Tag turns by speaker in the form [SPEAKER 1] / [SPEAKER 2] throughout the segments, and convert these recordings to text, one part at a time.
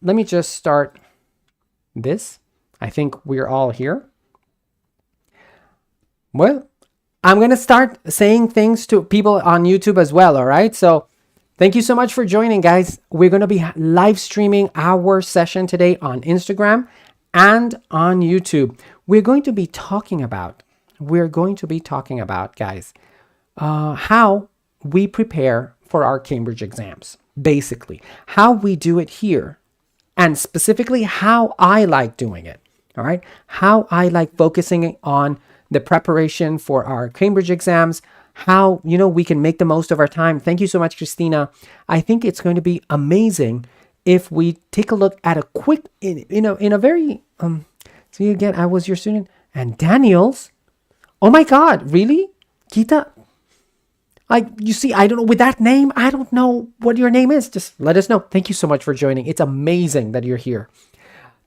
[SPEAKER 1] let me just start this. I think we're all here. Well, I'm going to start saying things to people on YouTube as well, all right? So thank you so much for joining, guys. We're going to be live streaming our session today on Instagram and on YouTube. We're going to be talking about, guys, how we prepare for our Cambridge exams, basically. How we do it here, and specifically how I like doing it, all right? How I like focusing on the preparation for our Cambridge exams, how, we can make the most of our time. Thank you so much, Christina. I think it's going to be amazing if we take a look at a quick, in a very, see again, I was your student, and Daniels, oh my God, really? Kita? You see, I don't know, with that name, I don't know what your name is. Just let us know. Thank you so much for joining. It's amazing that you're here.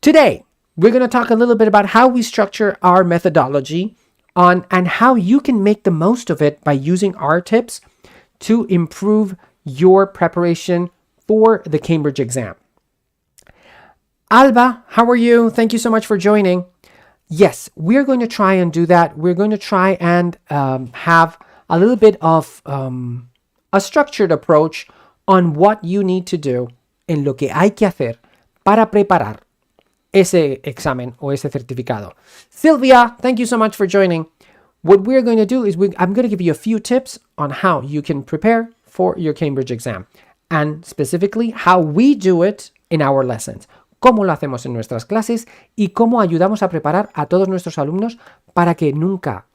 [SPEAKER 1] Today, we're going to talk a little bit about how we structure our methodology and how you can make the most of it by using our tips to improve your preparation for the Cambridge exam. Alba, how are you? Thank you so much for joining. Yes, we're going to try and do that. We're going to try and have a little bit of a structured approach on what you need to do en lo que hay que hacer para preparar ese examen o ese certificado. Sylvia, thank you so much for joining. What we're going to do is I'm going to give you a few tips on how you can prepare for your Cambridge exam, and specifically how we do it in our lessons. Cómo lo hacemos en nuestras clases y cómo ayudamos a preparar a todos nuestros alumnos para que nunca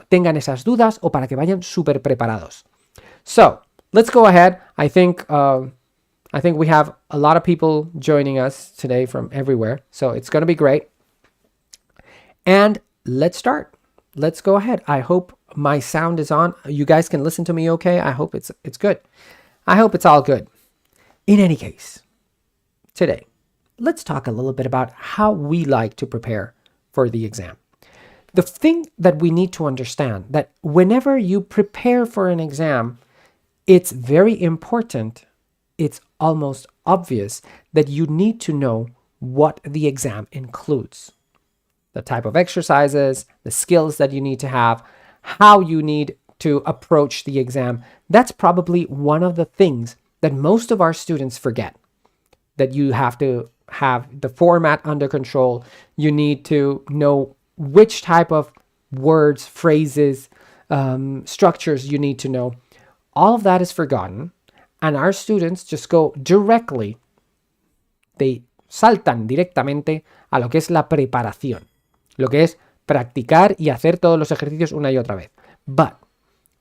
[SPEAKER 1] tengan esas dudas o para que vayan súper preparados. So, let's go ahead. I think we have a lot of people joining us today from everywhere, so it's going to be great. And let's start. Let's go ahead. I hope my sound is on. You guys can listen to me okay? I hope it's good. I hope it's all good. In any case, today, let's talk a little bit about how we like to prepare for the exam. The thing that we need to understand, that whenever you prepare for an exam, it's very important, it's almost obvious that you need to know what the exam includes. The type of exercises, the skills that you need to have, how you need to approach the exam. That's probably one of the things that most of our students forget. That you have to have the format under control. You need to know which type of words, phrases, structures you need to know. All of that is forgotten, and our students just go directly, they saltan directamente a lo que es la preparación, lo que es practicar y hacer todos los ejercicios una y otra vez. But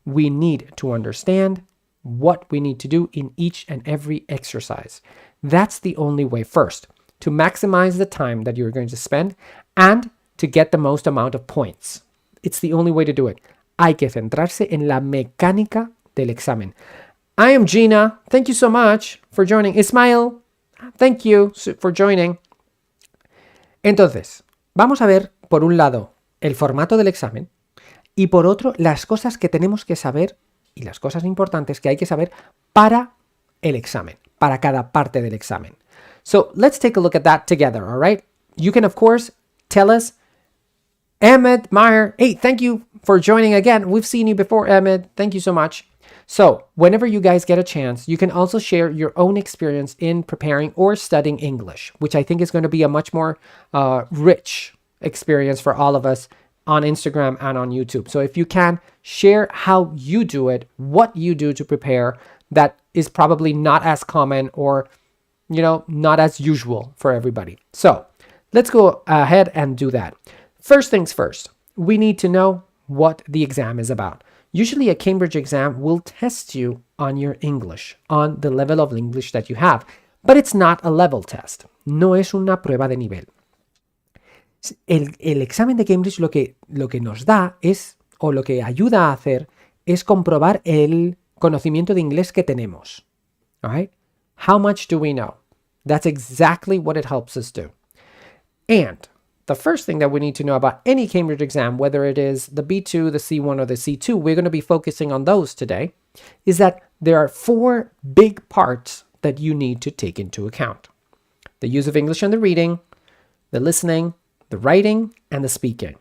[SPEAKER 1] we need to understand what we need to do in each and every exercise. That's the only way, first, to maximize the time that you're going to spend and to get the most amount of points. It's the only way to do it. Hay que centrarse en la mecánica del examen. I am Gina. Thank you so much for joining. Ismail, thank you for joining. Entonces, vamos a ver, por un lado, el formato del examen y por otro, las cosas que tenemos que saber y las cosas importantes que hay que saber para el examen, para cada parte del examen. So, let's take a look at that together, all right? You can, of course, tell us. Ahmed Meyer, hey, thank you for joining again. We've seen you before, Ahmed. Thank you so much. So, whenever you guys get a chance, you can also share your own experience in preparing or studying English, which I think is going to be a much more rich experience for all of us on Instagram and on YouTube. So if you can, share how you do it, what you do to prepare, that is probably not as common or, not as usual for everybody. So let's go ahead and do that. First things first, we need to know what the exam is about. Usually a Cambridge exam will test you on your English, on the level of English that you have, but it's not a level test. No es una prueba de nivel. El examen de Cambridge lo que nos da es, o lo que ayuda a hacer, es comprobar el conocimiento de inglés que tenemos. All right? How much do we know? That's exactly what it helps us do. And the first thing that we need to know about any Cambridge exam, whether it is the B2, the C1, or the C2, we're going to be focusing on those today, is that there are 4 big parts that you need to take into account. the use of English and the reading, the listening, the writing, and the speaking.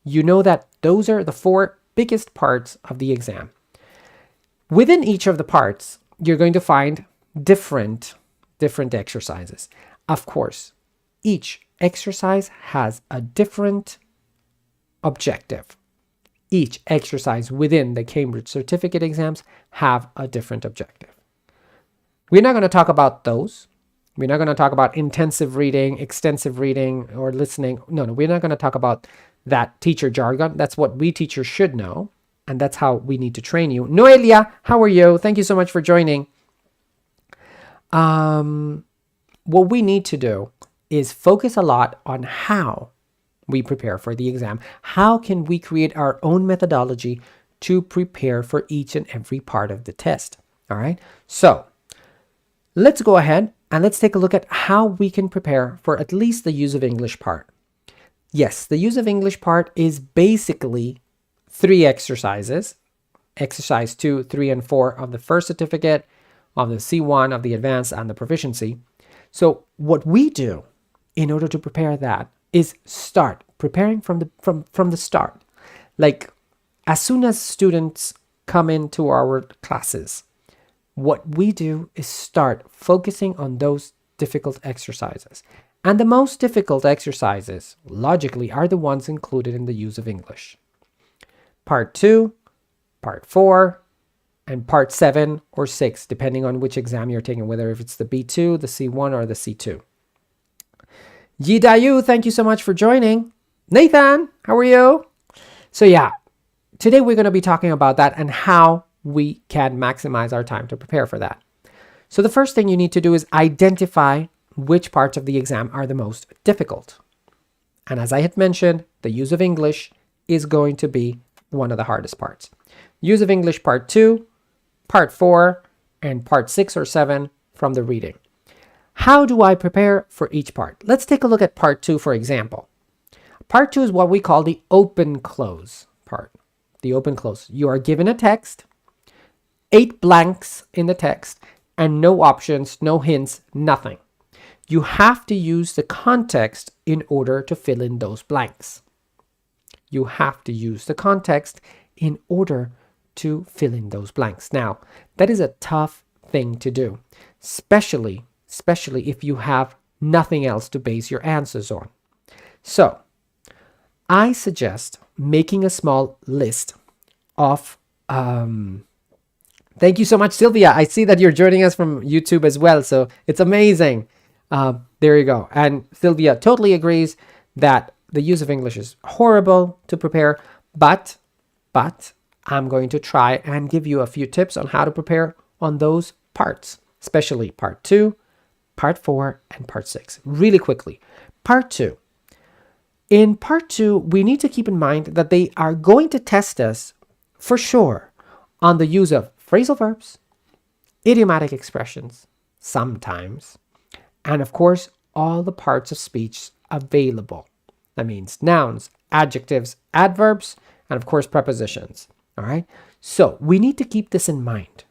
[SPEAKER 1] You know that those are the 4 biggest parts of the exam. Within each of the parts, you're going to find different exercises. Of course, each exercise has a different objective. Each exercise within the Cambridge certificate exams have a different objective. We're not going to talk about those. We're not going to talk about intensive reading, extensive reading, or listening. No, we're not going to talk about that teacher jargon. That's what we teachers should know, and that's how we need to train you. Noelia, how are you? Thank you so much for joining. What we need to do is focus a lot on how we prepare for the exam. How can we create our own methodology to prepare for each and every part of the test? All right. So let's go ahead and let's take a look at how we can prepare for at least the use of English part. Yes, the use of English part is basically 3 exercises. Exercise 2, 3, and 4 of the first certificate, of the C1, of the advanced, and the proficiency. So what we do in order to prepare that is start preparing from the start. Like as soon as students come into our classes, what we do is start focusing on those difficult exercises. And the most difficult exercises, logically, are the ones included in the use of English. Part 2, Part 4, and Part 7 or 6, depending on which exam you're taking, whether if it's the B2, the C1, or the C2. Yidayu, thank you so much for joining. Nathan, how are you? So yeah, today we're going to be talking about that and how we can maximize our time to prepare for that. So the first thing you need to do is identify which parts of the exam are the most difficult. And as I had mentioned, the use of English is going to be one of the hardest parts. Use of English Part 2, Part 4, and Part 6 or 7 from the reading. How do I prepare for each part? Let's take a look at Part 2, for example. Part 2 is what we call the open-close part. The open-close. You are given a text, 8 blanks in the text, and no options, no hints, nothing. You have to use the context in order to fill in those blanks. You have to use the context in order to fill in those blanks. Now, that is a tough thing to do, especially if you have nothing else to base your answers on. So, I suggest making a small list of, thank you so much, Sylvia. I see that you're joining us from YouTube as well, so it's amazing. There you go. And Sylvia totally agrees that the use of English is horrible to prepare, but I'm going to try and give you a few tips on how to prepare on those parts, especially Part 2, Part 4, and Part 6. Really quickly, Part 2. In Part 2, we need to keep in mind that they are going to test us for sure on the use of phrasal verbs, idiomatic expressions, sometimes, and of course, all the parts of speech available. That means nouns, adjectives, adverbs, and of course, prepositions. All right. So we need to keep this in mind.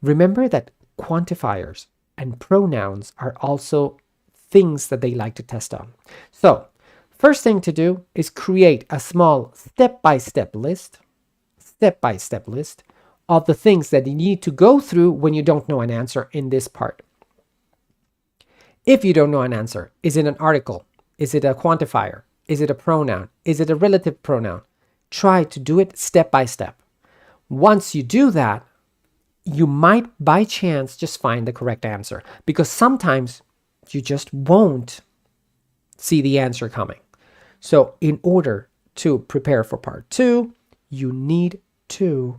[SPEAKER 1] Remember that quantifiers and pronouns are also things that they like to test on. So first thing to do is create a small step-by-step list of the things that you need to go through when you don't know an answer in this part. If you don't know an answer, is it an article? Is it a quantifier? Is it a pronoun? Is it a relative pronoun? Try to do it step by step. Once you do that, you might by chance just find the correct answer, because sometimes you just won't see the answer coming. So in order to prepare for Part 2, you need to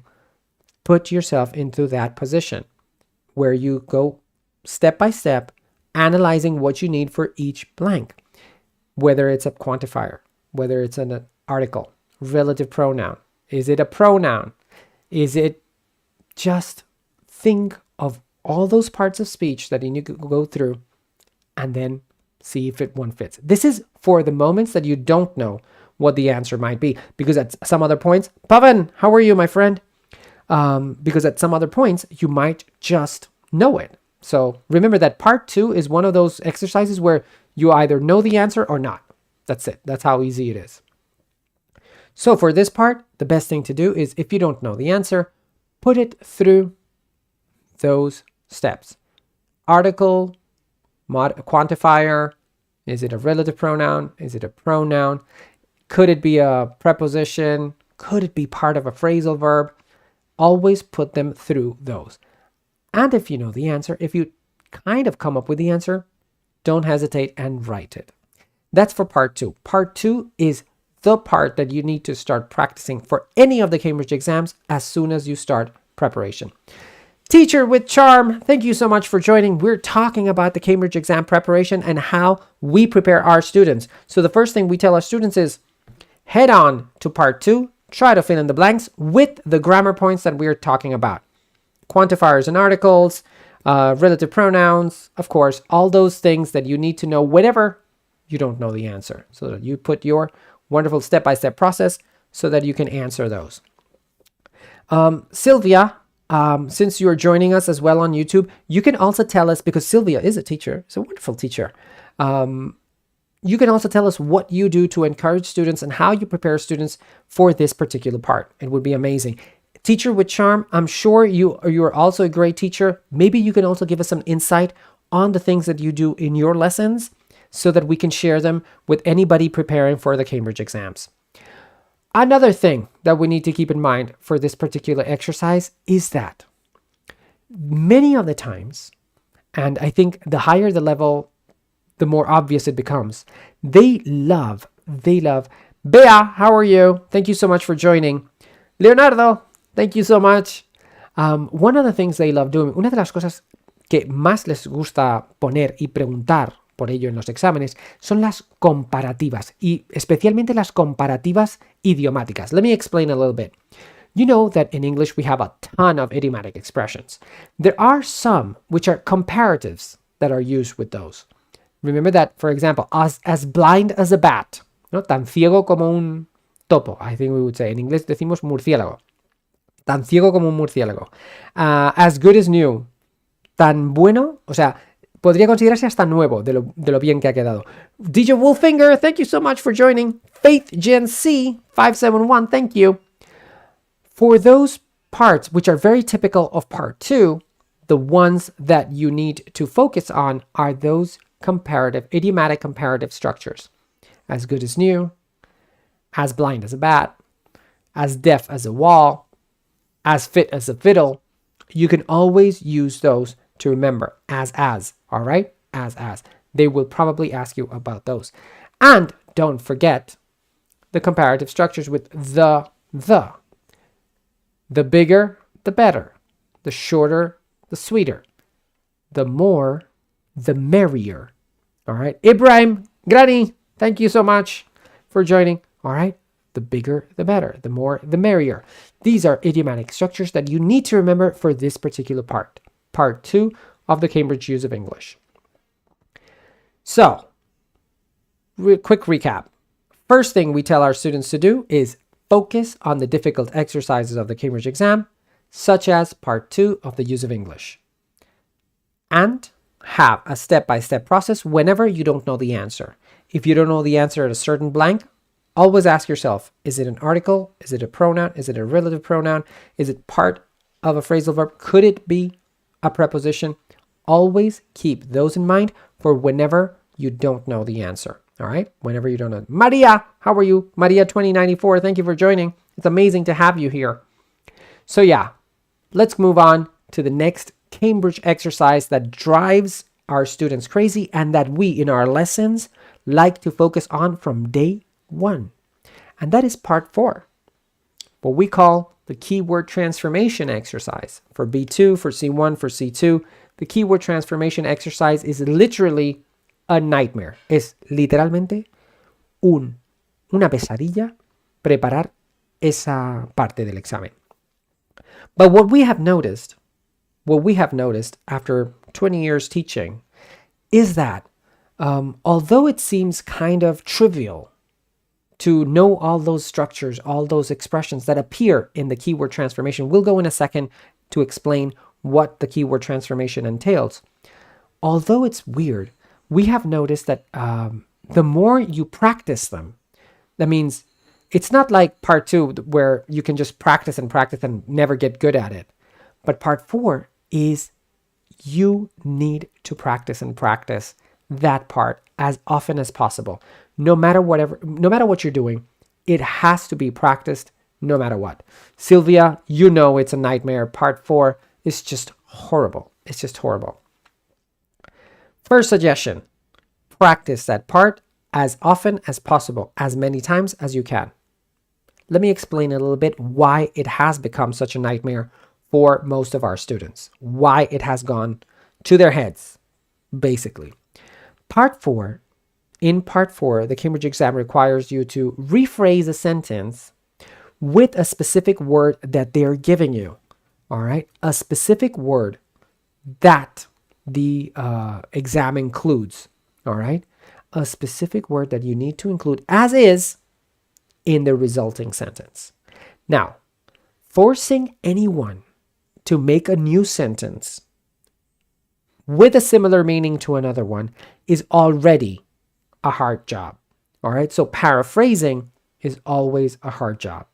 [SPEAKER 1] put yourself into that position where you go step by step, analyzing what you need for each blank, whether it's a quantifier, whether it's an article, relative pronoun. Is it a pronoun? Is it just think of all those parts of speech that you need to go through and then see if one fits. This is for the moments that you don't know what the answer might be, because at some other points, Pavan, how are you, my friend? Because at some other points, you might just know it. So remember that part 2 is one of those exercises where you either know the answer or not. That's it. That's how easy it is. So for this part, the best thing to do is, if you don't know the answer, put it through those steps. Article, quantifier, is it a relative pronoun? Is it a pronoun? Could it be a preposition? Could it be part of a phrasal verb? Always put them through those. And if you know the answer, if you kind of come up with the answer, don't hesitate and write it. That's for part 2. Part 2 is the part that you need to start practicing for any of the Cambridge exams as soon as you start preparation. Teacher with charm, thank you so much for joining. We're talking about the Cambridge exam preparation and how we prepare our students. So the first thing we tell our students is head on to part 2, try to fill in the blanks with the grammar points that we're talking about. Quantifiers and articles, relative pronouns, of course, all those things that you need to know whenever you don't know the answer. So that you put your wonderful step-by-step process so that you can answer those. Sylvia, since you're joining us as well on YouTube, you can also tell us, because Sylvia is a teacher, is a wonderful teacher. You can also tell us what you do to encourage students and how you prepare students for this particular part. It would be amazing. Teacher with charm, I'm sure you're also a great teacher. Maybe you can also give us some insight on the things that you do in your lessons so that we can share them with anybody preparing for the Cambridge exams. Another thing that we need to keep in mind for this particular exercise is that many of the times, and I think the higher the level, the more obvious it becomes, they love, Bea, how are you? Thank you so much for joining. Leonardo, thank you so much. One of the things they love doing, una de las cosas que más les gusta poner y preguntar por ello en los exámenes son las comparativas, y especialmente las comparativas idiomáticas. Let me explain a little bit. You know that in English we have a ton of idiomatic expressions. There are some which are comparatives that are used with those. Remember that, for example, as blind as a bat, ¿no? Tan ciego como un topo, I think we would say. En inglés decimos murciélago. Tan ciego como un murciélago. As good as new. Tan bueno, o sea, podría considerarse hasta nuevo de lo bien que ha quedado. DJ Wolfinger, thank you so much for joining. Faith Gen C 571, thank you. For those parts which are very typical of part 2, the ones that you need to focus on are those idiomatic comparative structures. As good as new, as blind as a bat, as deaf as a wall, as fit as a fiddle. You can always use those to remember as, all right? As. They will probably ask you about those. And don't forget the comparative structures with the. The bigger, the better. The shorter, the sweeter. The more, the merrier. All right? Ibrahim, Granny, thank you so much for joining. All right? The bigger, the better. The more, the merrier. These are idiomatic structures that you need to remember for this particular part. Part 2 of the Cambridge Use of English. So, quick recap. First thing we tell our students to do is focus on the difficult exercises of the Cambridge exam, such as part 2 of the Use of English. And have a step-by-step process whenever you don't know the answer. If you don't know the answer at a certain blank, always ask yourself, is it an article? Is it a pronoun? Is it a relative pronoun? Is it part of a phrasal verb? Could it be a preposition? Always keep those in mind for whenever you don't know the answer. All right? Whenever you don't know. Maria, how are you? Maria 2094, thank you for joining. It's amazing to have you here. So yeah, let's move on to the next Cambridge exercise that drives our students crazy and that we in our lessons like to focus on from day 1. And that is part 4. What we call the keyword transformation exercise. For B2, for C1, for C2, the keyword transformation exercise is literally a nightmare. Es literalmente una pesadilla preparar esa parte del examen. But what we have noticed after 20 years teaching is that although it seems kind of trivial to know all those structures, all those expressions that appear in the keyword transformation, we'll go in a second to explain what the keyword transformation entails. Although it's weird, we have noticed that the more you practice them, that means it's not like part 2 where you can just practice and never get good at it. But part 4 is you need to practice and practice that part as often as possible. No matter what you're doing, it has to be practiced no matter what. Sylvia, you know it's a nightmare. Part 4 is just horrible. It's just horrible. First suggestion, practice that part as often as possible, as many times as you can. Let me explain a little bit why it has become such a nightmare for most of our students, why it has gone to their heads, basically. In part 4, the Cambridge exam requires you to rephrase a sentence with a specific word that they're giving you, all right? A specific word that the exam includes, all right? A specific word that you need to include as is in the resulting sentence. Now, forcing anyone to make a new sentence with a similar meaning to another one is already a hard job. All right, so paraphrasing is always a hard job.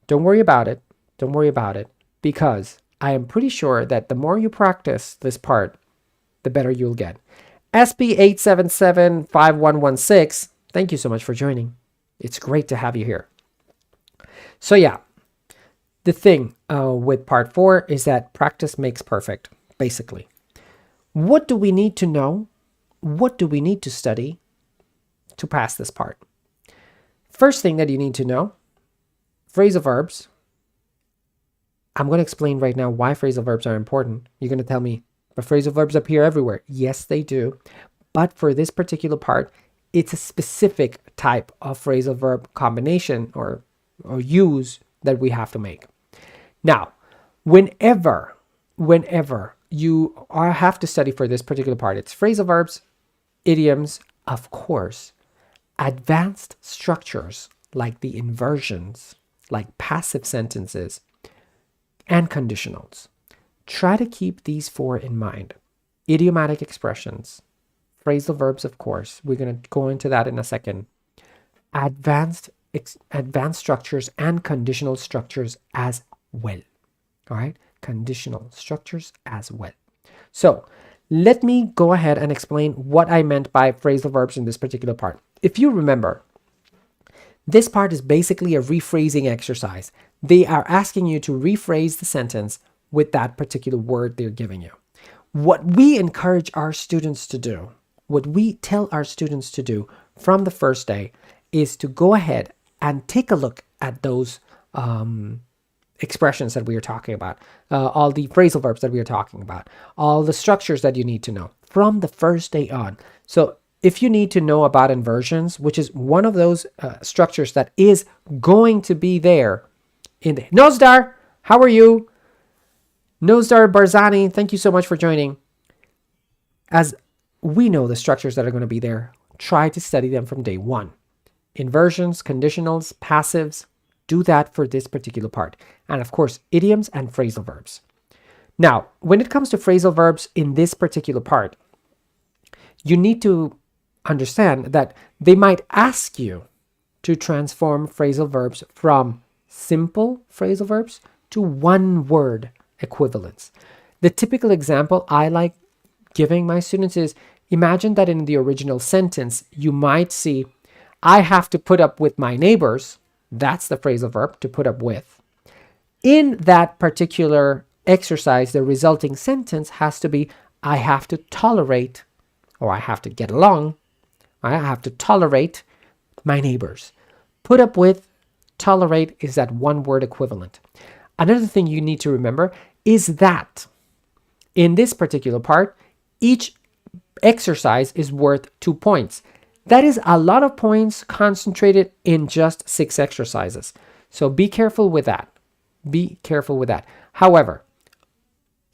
[SPEAKER 1] Don't worry about it. Don't worry about it, because I am pretty sure that the more you practice this part, the better you'll get. SP8775116, thank you so much for joining. It's great to have you here. So yeah, the thing with part 4 is that practice makes perfect, basically. What do we need to know? What do we need to study to pass this part? First thing that you need to know, phrasal verbs. I'm going to explain right now why phrasal verbs are important. You're going to tell me, but phrasal verbs appear everywhere. Yes, they do. But for this particular part, it's a specific type of phrasal verb combination or use that we have to make. Now, whenever you have to study for this particular part, it's phrasal verbs, idioms, of course, advanced structures like the inversions, like passive sentences, and conditionals. Try to keep these 4 in mind. Idiomatic expressions, phrasal verbs, of course. We're going to go into that in a second. Advanced structures and conditional structures as well. All right? Conditional structures as well. So let me go ahead and explain what I meant by phrasal verbs in this particular part. If you remember, this part is basically a rephrasing exercise. They are asking you to rephrase the sentence with that particular word they're giving you. What we encourage our students to do, what we tell our students to do from the first day is to go ahead and take a look at those expressions that we are talking about, all the phrasal verbs that we are talking about, all the structures that you need to know from the first day on. So if you need to know about inversions, which is one of those structures that is going to be there in the Nozdar, how are you? Nozdar Barzani, thank you so much for joining. As we know the structures that are going to be there, try to study them from day 1. Inversions, conditionals, passives, do that for this particular part. And of course, idioms and phrasal verbs. Now, when it comes to phrasal verbs in this particular part, you need to understand that they might ask you to transform phrasal verbs from simple phrasal verbs to one-word equivalents. The typical example I like giving my students is, imagine that in the original sentence, you might see, I have to put up with my neighbors. That's the phrasal verb, to put up with. In that particular exercise, the resulting sentence has to be, I have to tolerate, or I have to get along, I have to tolerate my neighbors. Put up with, tolerate is that one-word equivalent. Another thing you need to remember is that in this particular part, each exercise is worth 2 points. That is a lot of points concentrated in just 6 exercises. So be careful with that. Be careful with that. However,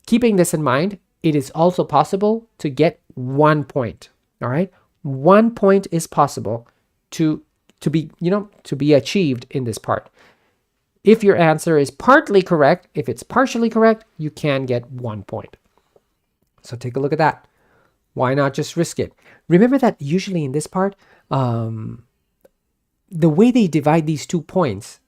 [SPEAKER 1] keeping this in mind, it is also possible to get 1 point. All right? 1 point is possible to be achieved in this part. If your answer is partly correct, if it's partially correct, you can get 1 point. So take a look at that. Why not just risk it? Remember that usually in this part, the way they divide these 2 points,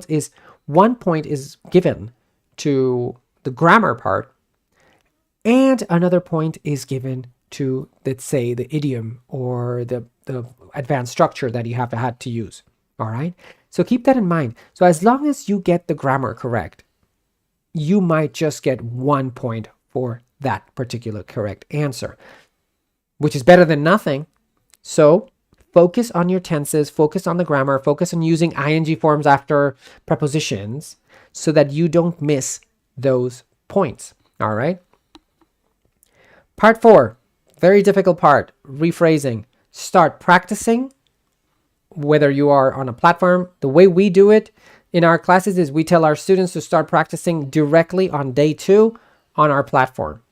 [SPEAKER 1] is 1 point is given to the grammar part, and another point is given to, let's say, the idiom or the advanced structure that you have had to use. All right. So keep that in mind. So as long as you get the grammar correct, you might just get 1 point for that particular correct answer, which is better than nothing. So focus on your tenses, focus on the grammar, focus on using ing forms after prepositions so that you don't miss those points. All right. Part 4, very difficult part, rephrasing. Start practicing. Whether you are on a platform, the way we do it in our classes is we tell our students to start practicing directly on day 2 on our platform.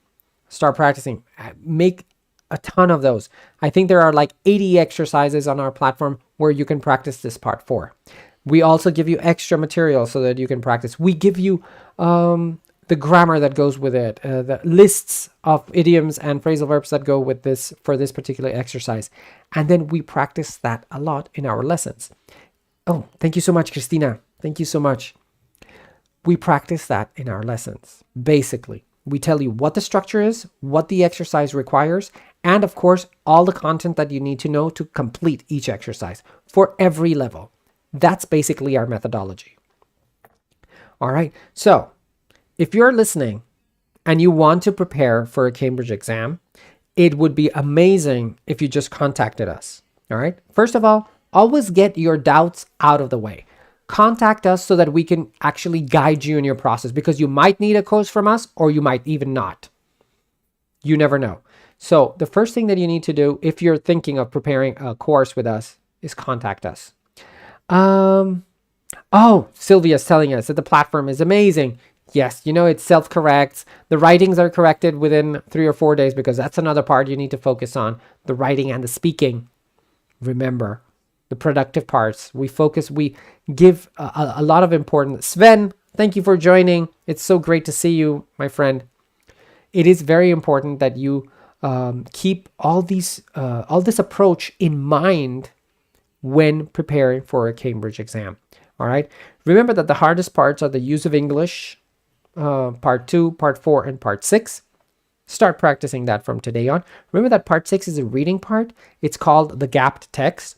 [SPEAKER 1] Start practicing. Make a ton of those. I think there are like 80 exercises on our platform where you can practice this part 4. We also give you extra material so that you can practice. We give you the grammar that goes with it, the lists of idioms and phrasal verbs that go with this for this particular exercise. And then we practice that a lot in our lessons. Oh, thank you so much, Christina. Thank you so much. We practice that in our lessons. Basically, we tell you what the structure is, what the exercise requires, and of course, all the content that you need to know to complete each exercise for every level. That's basically our methodology. All right. So if you're listening and you want to prepare for a Cambridge exam, it would be amazing if you just contacted us. All right. First of all, always get your doubts out of the way. Contact us so that we can actually guide you in your process, because you might need a course from us or you might even not. You never know. So the first thing that you need to do if you're thinking of preparing a course with us is contact us. Oh, Sylvia's telling us that the platform is amazing. Yes, you know, it self-corrects. The writings are corrected within 3 or 4 days, because that's another part you need to focus on, the writing and the speaking. Remember, the productive parts. We give a lot of importance. Sven, thank you for joining. It's so great to see you, my friend. It is very important that you keep all this approach in mind when preparing for a Cambridge exam. All right. Remember that the hardest parts are the use of English, part 2, part 4, and part 6. Start practicing that from today on. Remember that part 6 is a reading part. It's called the gapped text.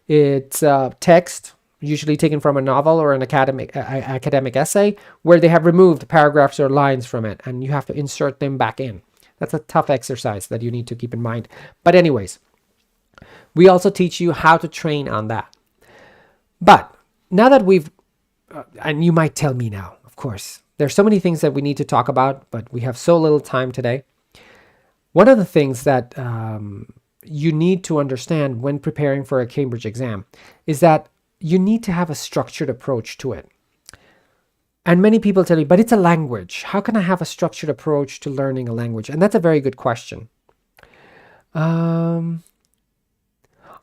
[SPEAKER 1] It's text usually taken from a novel or an academic essay where they have removed paragraphs or lines from it, and you have to insert them back in. That's a tough exercise that you need to keep in mind. But anyways, we also teach you how to train on that. But now that we've, and you might tell me now, of course, there's so many things that we need to talk about, but we have so little time today. One of the things that you need to understand when preparing for a Cambridge exam is that you need to have a structured approach to it. And many people tell me, but it's a language. How can I have a structured approach to learning a language? And that's a very good question. Oh,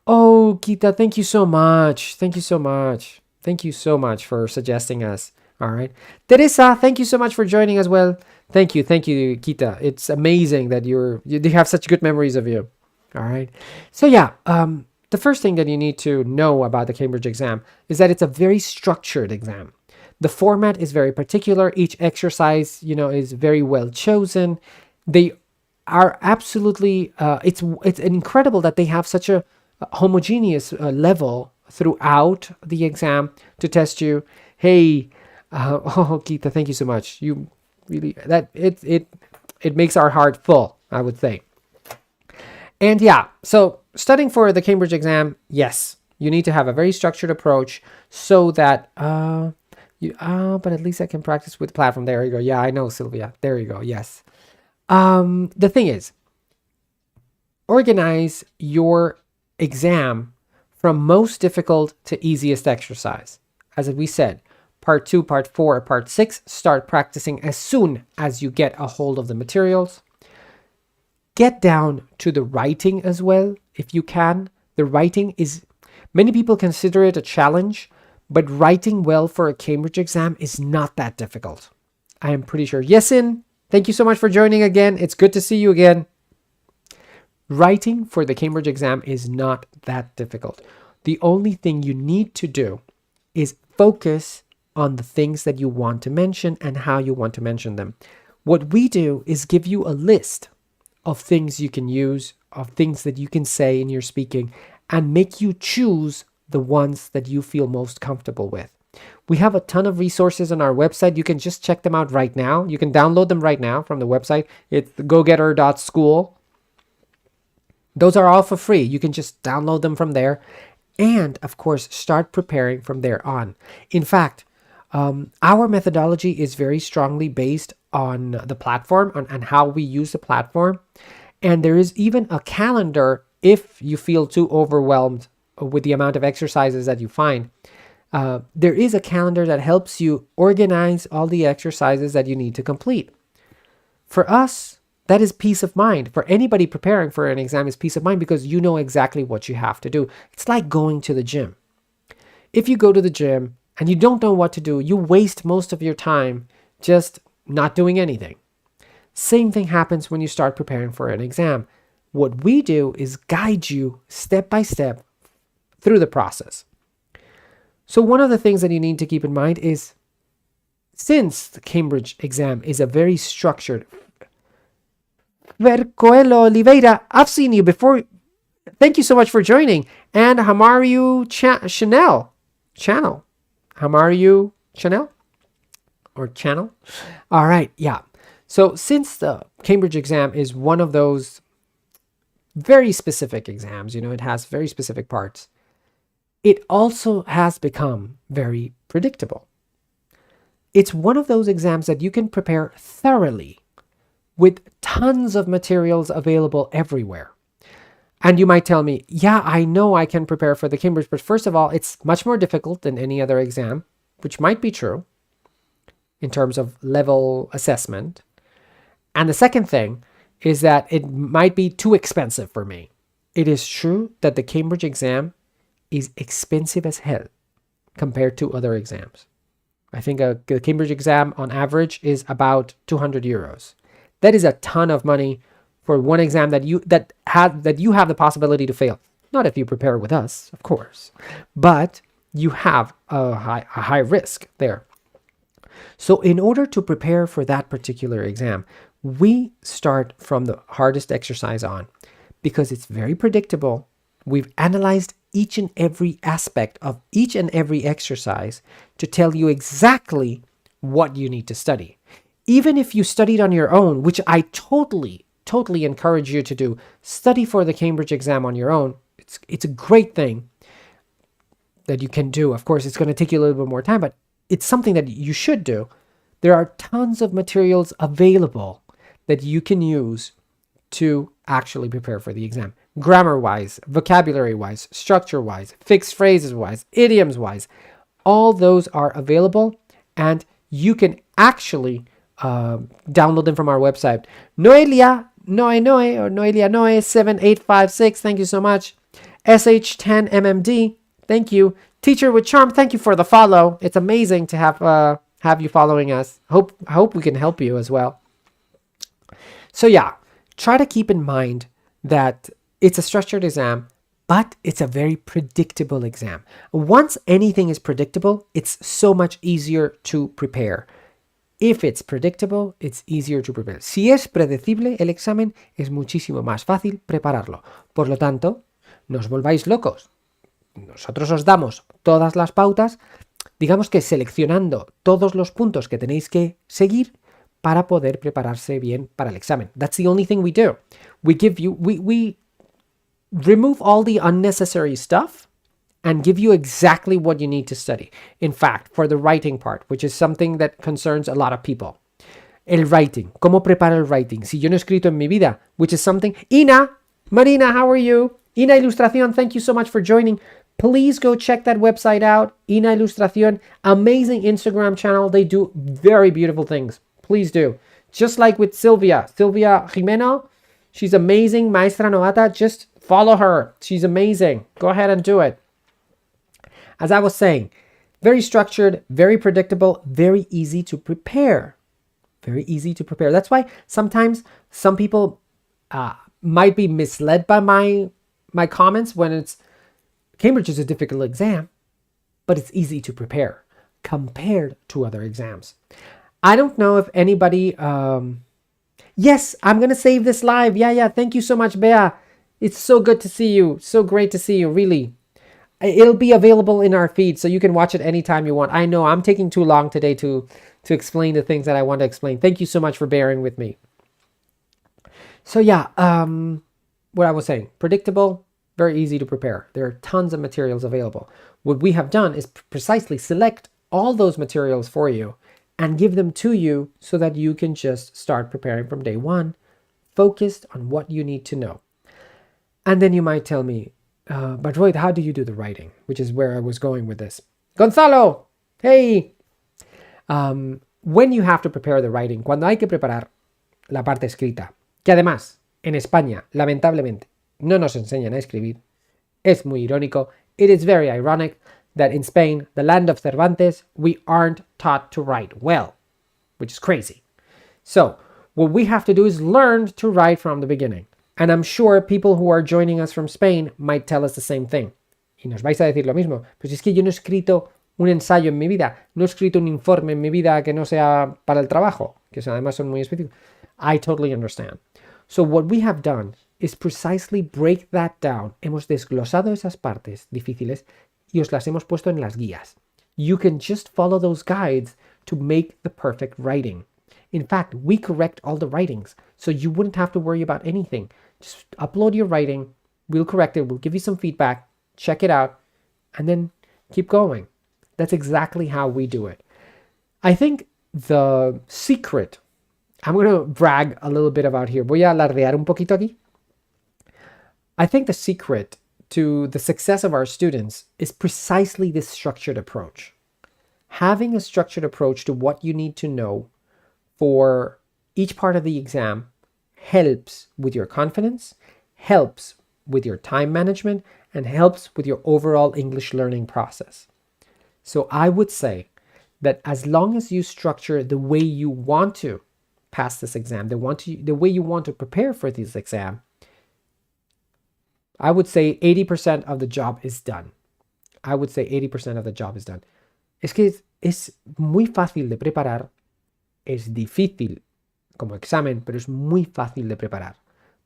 [SPEAKER 1] Kita, thank you so much. Thank you so much. Thank you so much for suggesting us. All right. Teresa, thank you so much for joining as well. Thank you, Kita. It's amazing that you have such good memories of you. All right. So yeah, the first thing that you need to know about the Cambridge exam is that it's a very structured exam. The format is very particular. Each exercise, is very well chosen. They are absolutely, it's incredible that they have such a homogeneous level throughout the exam to test you. Hey, Geeta, thank you so much. You really, it makes our heart full, I would say. And yeah, so studying for the Cambridge exam, yes, you need to have a very structured approach so that, but at least I can practice with the platform. There you go. Yeah, I know, Sylvia. There you go. Yes. The thing is, organize your exam from most difficult to easiest exercise. As we said, part 2, part 4, part 6, start practicing as soon as you get a hold of the materials. Get down to the writing as well, if you can. The writing is, many people consider it a challenge, But writing well for a Cambridge exam is not that difficult. I am pretty sure. Yesin, thank you so much for joining again. It's good to see you again. Writing for the Cambridge exam is not that difficult. The only thing you need to do is focus on the things that you want to mention and how you want to mention them. What we do is give you a list of things you can use, of things that you can say in your speaking, and make you choose the ones that you feel most comfortable with. We have a ton of resources on our website. You can just check them out right now. You can download them right now from the website. It's gogetter.school. Those are all for free. You can just download them from there. And of course, start preparing from there on. In fact, our methodology is very strongly based on the platform and how we use the platform. And there is even a calendar if you feel too overwhelmed with the amount of exercises that you find. There is a calendar that helps you organize all the exercises that you need to complete. For us, that is peace of mind. For anybody preparing for an exam is peace of mind because you know exactly what you have to do. It's like going to the gym. If you go to the gym and you don't know what to do, you waste most of your time just not doing anything. Same thing happens when you start preparing for an exam. What we do is guide you step by step through the process. So one of the things that you need to keep in mind is, since the Cambridge exam is a very structured... Vercoelho Oliveira, I've seen you before. Thank you so much for joining. And Hamaru Chanel. Hamaru Chanel? Or channel? All right, yeah. So since the Cambridge exam is one of those very specific exams, it has very specific parts, it also has become very predictable. It's one of those exams that you can prepare thoroughly with tons of materials available everywhere. And you might tell me, yeah, I know I can prepare for the Cambridge, but first of all, it's much more difficult than any other exam, which might be true in terms of level assessment. And the second thing is that it might be too expensive for me. It is true that the Cambridge exam is expensive as hell compared to other exams. I think a Cambridge exam on average is about 200 euros. That is a ton of money for one exam that you have the possibility to fail. Not if you prepare with us, of course, but you have a high risk there. So in order to prepare for that particular exam, we start from the hardest exercise on because it's very predictable. We've analyzed each and every aspect of each and every exercise to tell you exactly what you need to study. Even if you studied on your own, which I totally encourage you to do, study for the Cambridge exam on your own. It's a great thing that you can do. Of course, it's going to take you a little bit more time, but it's something that you should do. There are tons of materials available that you can use to actually prepare for the exam. Grammar-wise, vocabulary-wise, structure-wise, fixed phrases-wise, idioms-wise, all those are available, and you can actually download them from our website. Noelia 7856, thank you so much. SH10MMD, thank you. Teacher with Charm, thank you for the follow. It's amazing to have you following us. Hope we can help you as well. So yeah, try to keep in mind that it's a structured exam, but it's a very predictable exam. Once anything is predictable, it's so much easier to prepare. If it's predictable, it's easier to prepare. Si es predecible el examen, es muchísimo más fácil prepararlo. Por lo tanto, no os volváis locos. Nosotros os damos todas las pautas, digamos que seleccionando todos los puntos que tenéis que seguir para poder prepararse bien para el examen. That's the only thing we do. We remove all the unnecessary stuff and give you exactly what you need to study. In fact, for the writing part, which is something that concerns a lot of people. El writing. ¿Cómo preparo el writing? Si yo no he escrito en mi vida, which is something... Marina, how are you? Ina Ilustración, thank you so much for joining. Please go check that website out. Ina Ilustración, amazing Instagram channel. They do very beautiful things. Please do. Just like with Silvia Jimeno, she's amazing. Maestra Novata, just follow her. She's amazing. Go ahead and do it. As I was saying, Very structured, very predictable, very easy to prepare. Very easy to prepare. That's why sometimes some people might be misled by my comments when it's Cambridge is a difficult exam, but it's easy to prepare compared to other exams. I don't know if anybody... yes, I'm going to save this live. Yeah. Thank you so much, Bea. It's so good to see you. So great to see you, really. It'll be available in our feed, so you can watch it anytime you want. I know I'm taking too long today to explain the things that I want to explain. Thank you so much for bearing with me. So yeah, what I was saying, predictable, very easy to prepare. There are tons of materials available. What we have done is precisely select all those materials for you and give them to you so that you can just start preparing from day one, focused on what you need to know. And then you might tell me, but Roy, how do you do the writing? Which is where I was going with this. Gonzalo, hey! When you have to prepare the writing, cuando hay que preparar la parte escrita, que además, en España, lamentablemente, no nos enseñan a escribir, es muy irónico, it is very ironic that in Spain, the land of Cervantes, we aren't taught to write well, which is crazy. So, what we have to do is learn to write from the beginning. And I'm sure people who are joining us from Spain might tell us the same thing. Y nos vais a decir lo mismo. Pues es que yo no he escrito un ensayo en mi vida, no he escrito un informe en mi vida que no sea para el trabajo, que además son muy específicos. I totally understand. So what we have done is precisely break that down. Hemos desglosado esas partes difíciles y os las hemos puesto en las guías. You can just follow those guides to make the perfect writing. In fact, we correct all the writings, so you wouldn't have to worry about anything. Just upload your writing, we'll correct it, we'll give you some feedback, check it out, and then keep going. That's exactly how we do it. I think the secret, I'm going to brag a little bit about here. Voy a alardear un poquito aquí. I think the secret to the success of our students is precisely this structured approach. Having a structured approach to what you need to know for each part of the exam helps with your confidence, helps with your time management, and helps with your overall English learning process. So I would say that as long as you structure the way you want to pass this exam, the way you want to prepare for this exam, I would say 80% of the job is done. I would say 80% of the job is done. Es que es muy fácil de preparar, es difícil como examen, pero es muy fácil de preparar.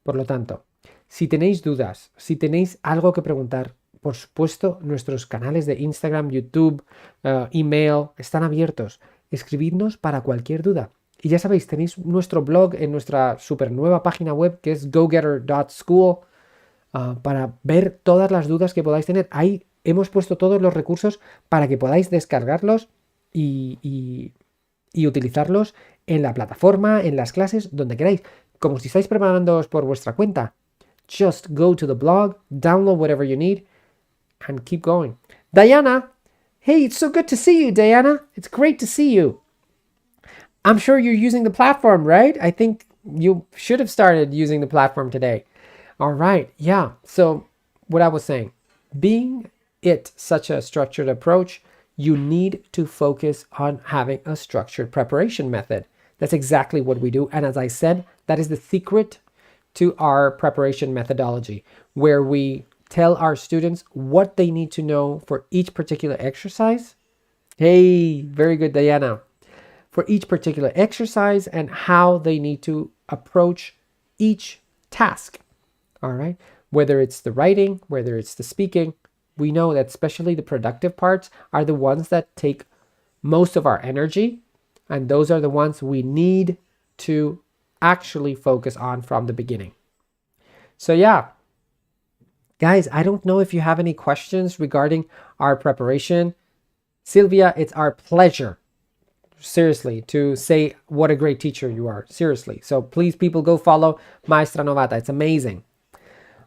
[SPEAKER 1] Por lo tanto, si tenéis dudas, si tenéis algo que preguntar, por supuesto, nuestros canales de Instagram, YouTube, email, están abiertos. Escribidnos para cualquier duda. Y ya sabéis, tenéis nuestro blog en nuestra super nueva página web que es gogetter.school para ver todas las dudas que podáis tener. Ahí hemos puesto todos los recursos para que podáis descargarlos y utilizarlos en la plataforma, en las clases, donde queráis. Como si estáis preparándoos por vuestra cuenta. Just go to the blog, download whatever you need, and keep going. Diana, hey, it's so good to see you, Diana. It's great to see you. I'm sure you're using the platform, right? I think you should have started using the platform today. All right, yeah. So what I was saying, being it such a structured approach, you need to focus on having a structured preparation method. That's exactly what we do. And as I said, that is the secret to our preparation methodology, where we tell our students what they need to know for each particular exercise. Hey, very good, Diana. For each particular exercise and how they need to approach each task. All right. Whether it's the writing, whether it's the speaking, we know that especially the productive parts are the ones that take most of our energy. And those are the ones we need to actually focus on from the beginning. So yeah, guys, I don't know if you have any questions regarding our preparation. Sylvia, it's our pleasure, seriously, to say what a great teacher you are. Seriously. So please, people, go follow Maestra Novata. It's amazing.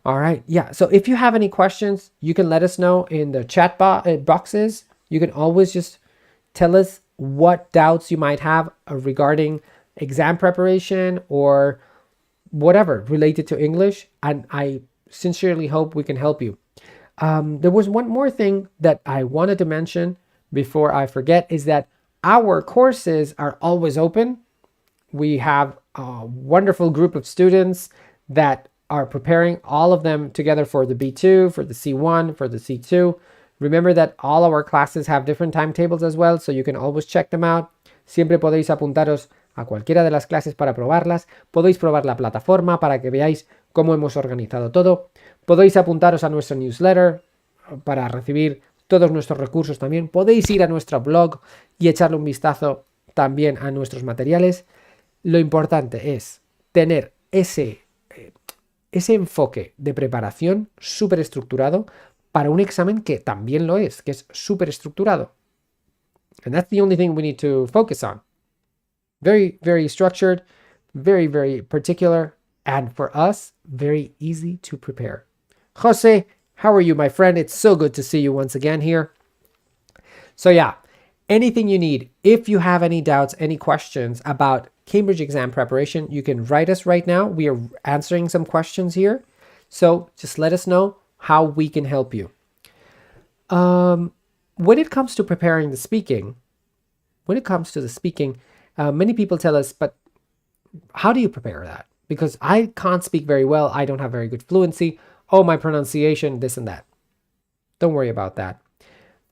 [SPEAKER 1] All right. Yeah. So if you have any questions, you can let us know in the chat boxes. You can always just tell us what doubts you might have regarding exam preparation or whatever related to English. And I sincerely hope we can help you. There was one more thing that I wanted to mention before I forget, is that our courses are always open. We have a wonderful group of students that are preparing, all of them together, for the B2, for the C1, for the C2. Remember that all our classes have different timetables as well, so you can always check them out. Siempre podéis apuntaros a cualquiera de las clases para probarlas. Podéis probar la plataforma para que veáis cómo hemos organizado todo. Podéis apuntaros a nuestro newsletter para recibir todos nuestros recursos también. Podéis ir a nuestro blog y echarle un vistazo también a nuestros materiales. Lo importante es tener ese enfoque de preparación súper estructurado para un examen que también lo es, que es súper estructurado. And that's the only thing we need to focus on. Very, very structured, very, very particular, and for us, very easy to prepare. Jose, how are you, my friend? It's so good to see you once again here. So yeah, anything you need, if you have any doubts, any questions about Cambridge exam preparation, you can write us right now. We are answering some questions here. So just let us know how we can help you. When it comes to preparing the speaking, many people tell us, but how do you prepare that? Because I can't speak very well. I don't have very good fluency. Oh, my pronunciation, this and that. Don't worry about that.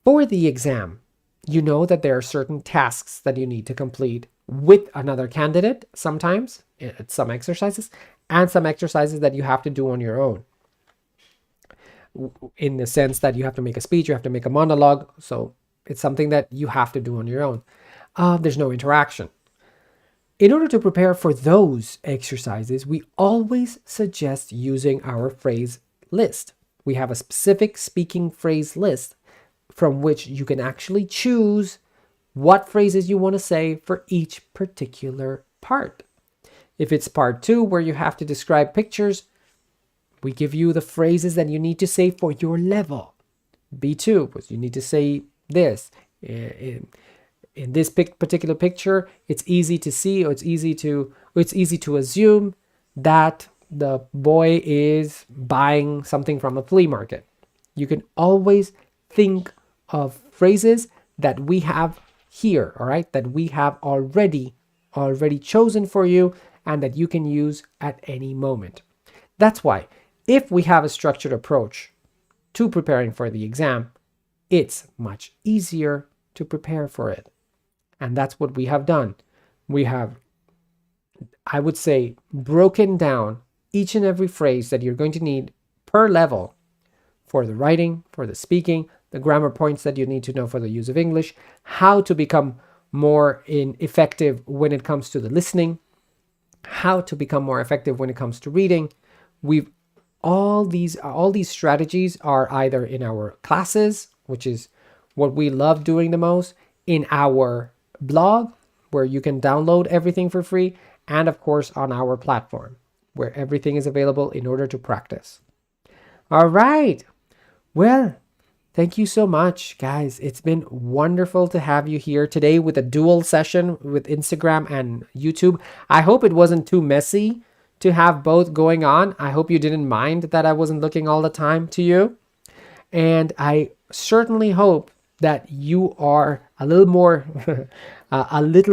[SPEAKER 1] For the exam, you know that there are certain tasks that you need to complete with another candidate sometimes, some exercises, and some exercises that you have to do on your own. In the sense that you have to make a speech, you have to make a monologue. So it's something that you have to do on your own. There's no interaction. In order to prepare for those exercises, we always suggest using our phrase list. We have a specific speaking phrase list from which you can actually choose what phrases you want to say for each particular part. If it's part 2, where you have to describe pictures, we give you the phrases that you need to say for your level. B2, was you need to say this. In this particular picture, it's easy to see, or it's easy to assume that the boy is buying something from a flea market. You can always think of phrases that we have here, all right, that we have already chosen for you and that you can use at any moment. That's why if we have a structured approach to preparing for the exam, it's much easier to prepare for it. And that's what we have done. We have, I would say, broken down each and every phrase that you're going to need per level for the writing, for the speaking, the grammar points that you need to know for the use of English, how to become more effective when it comes to the listening, how to become more effective when it comes to reading. All these strategies are either in our classes, which is what we love doing the most, in our blog, where you can download everything for free, and of course on our platform, where everything is available in order to practice. All right. Well, thank you so much, guys. It's been wonderful to have you here today with a dual session with Instagram and YouTube. I hope it wasn't too messy to have both going on. I hope you didn't mind that I wasn't looking all the time to you. And I certainly hope that you are a little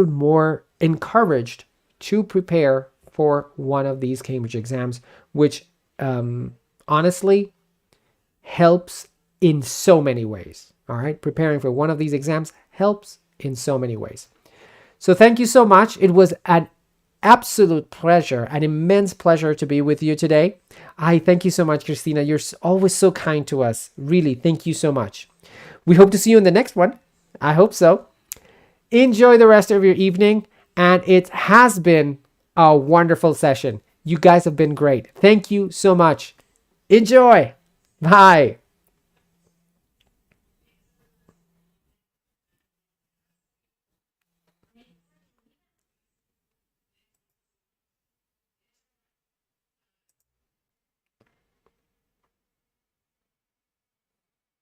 [SPEAKER 1] more encouraged to prepare for one of these Cambridge exams, which honestly helps in so many ways. All right, preparing for one of these exams helps in so many ways. So thank you so much. It was an absolute pleasure, an immense pleasure to be with you today. I thank you so much, Christina. You're always so kind to us. Really, thank you so much. We hope to see you in the next one. I hope so. Enjoy the rest of your evening. And it has been a wonderful session. You guys have been great. Thank you so much. Enjoy. Bye.